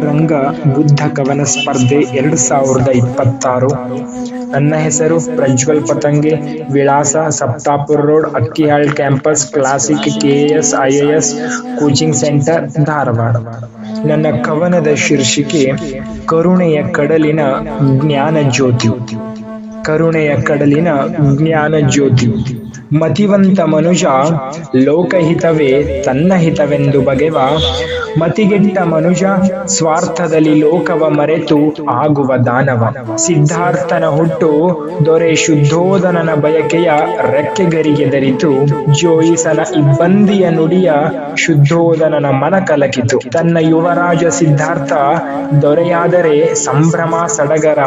ಗಣಕರಂಗ ಬುದ್ಧ ಕವನ ಸ್ಪರ್ಧೆ 2026. ನನ್ನ ಹೆಸರು ಪ್ರಜ್ವಲ್ ಪತಂಗೆ. ವಿಳಾಸ Saptapur road, Akkihal campus, classic KS IAS coaching centre, Dharwad. ನನ್ನ ಕವನದ ಶೀರ್ಷಿಕೆ ಕರುಣೆಯ ಕಡಲಿನ ಜ್ಞಾನ ಜ್ಯೋತಿ. ಕರುಣೆಯ ಕಡಲಿನ ಜ್ಞಾನ ಜ್ಯೋತಿ. ಮತಿವಂತ ಮನುಜ ಲೋಕಹಿತವೇ ತನ್ನ ಹಿತವೆಂದು ಬಗೆವ, ಮತಿಗೆಟ್ಟ ಮನುಜ ಸ್ವಾರ್ಥದಲ್ಲಿ ಲೋಕವ ಮರೆತು ಆಗುವ ದಾನವ. ಸಿದ್ಧಾರ್ಥನ ಹುಟ್ಟು ದೊರೆ ಶುದ್ಧೋಧನನ ಬಯಕೆಯ ರೆಕ್ಕೆಗರಿಗೆ ಧರಿತು, ಜೋಯಿಸನ ಇಬ್ಬಂದಿಯ ನುಡಿಯ ಶುದ್ಧೋಧನನ ಮನ ಕಲಕಿತು. ತನ್ನ ಯುವರಾಜ ಸಿದ್ಧಾರ್ಥ ದೊರೆಯಾದರೆ ಸಂಭ್ರಮ ಸಡಗರ,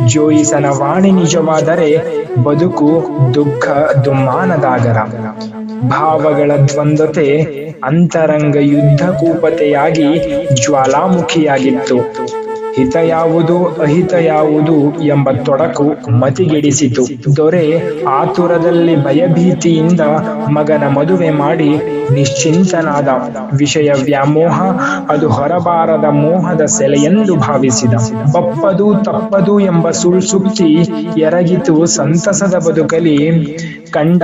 ಜೋಯಿಸನ ವಾಣಿ ನಿಜವಾದರೆ ಬದುಕು ದುಃಖ ದುಮ್ಮಾನದಾಗರ. ಭಾವಗಳ ದ್ವಂದ್ವತೆ ಅಂತರಂಗ ಯುದ್ಧ ಕೂಪತೆಯಾಗಿ ಜ್ವಾಲಾಮುಖಿಯಾಗಿತ್ತು. ಹಿತ ಯಾವುದು ಅಹಿತ ಯಾವುದು ಎಂಬ ತೊಡಕು ಮತಿಗೆಡಿಸಿತು. ದೊರೆ ಆತುರದಲ್ಲಿ ಭಯಭೀತಿಯಿಂದ ಮಗನ ಮದುವೆ ಮಾಡಿ ನಿಶ್ಚಿಂತನಾದ. ವಿಷಯ ವ್ಯಾಮೋಹ ಅದು ಹೊರಬಾರದ ಮೋಹದ ಸೆಲೆಯೆಂದು ಭಾವಿಸಿದ. ಬಪ್ಪದು ತಪ್ಪದು ಎಂಬ ಸುಳ್ಸುಕ್ತಿ ಎರಗಿತು ಸಂತಸದ ಬದುಕಲಿ. ಕಂಡ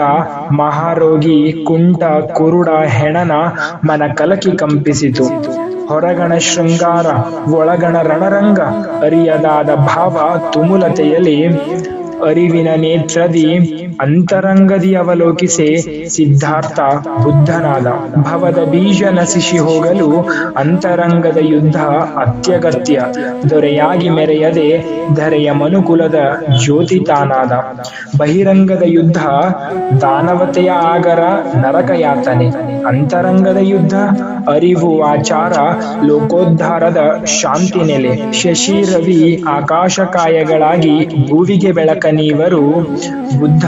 ಮಹಾರೋಗಿ ಕುಂಟ ಕುರುಡ ಹೆಣನ ಮನ ಕಲಕಿ ಕಂಪಿಸಿತು. ಹೊರಗಣ ಶೃಂಗಾರ ಒಳಗಣ ರಣರಂಗ, ಅರಿಯದಾದ ಭಾವ ತುಮುಲತೆಯಲಿ. ಅರಿವಿನ ನೇತ್ರದಿ ಅಂತರಂಗದಿ ಅವಲೋಕಿಸೆ ಸಿದ್ಧಾರ್ಥ ಬುದ್ಧನಾದ. ಭವದ ಬೀಜ ನಶಿಸಿ ಹೋಗಲು ಅಂತರಂಗದ ಯುದ್ಧ ಅತ್ಯಗತ್ಯ. ದೊರೆಯಾಗಿ ಮೆರೆಯದೆ ಧರೆಯ ಮನುಕುಲದ ಜ್ಯೋತಿ ತಾನಾದ. ಬಹಿರಂಗದ ಯುದ್ಧ ದಾನವತೆಯ ಆಗರ ನರಕ ಯಾತನೆ. ಅಂತರಂಗದ ಯುದ್ಧ ಅರಿವು ಆಚಾರ ಲೋಕೋದ್ಧಾರದ ಶಾಂತಿ ನೆಲೆ. ಶಶಿ ರವಿ ಆಕಾಶಕಾಯಗಳಾಗಿ ಭುವಿಗೆ ಬೆಳಕ ನೀವರು. ಬುದ್ಧ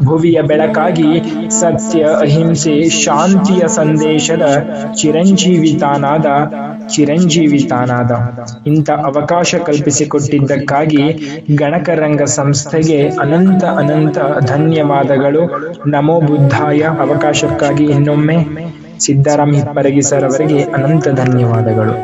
ಭುವಿಯ ಬೆಳಕಾಗಿ ಸತ್ಯ ಅಹಿಂಸೆ ಶಾಂತಿಯ ಸಂದೇಶದ ಚಿರಂಜೀವಿತಾನಾದ. ಇಂಥ ಅವಕಾಶ ಕಲ್ಪಿಸಿಕೊಟ್ಟಿದ್ದಕ್ಕಾಗಿ ಗಣಕರಂಗ ಸಂಸ್ಥೆಗೆ ಅನಂತ ಅನಂತ ಧನ್ಯವಾದಗಳು. ನಮೋ ಬುದ್ಧಾಯ. ಅವಕಾಶಕ್ಕಾಗಿ ಇನ್ನೊಮ್ಮೆ ಸಿದ್ದರಾಮ್ ಹಿಪ್ಪರಗಿ ಸರ್ ಅವರಿಗೆ ಅನಂತ ಧನ್ಯವಾದಗಳು.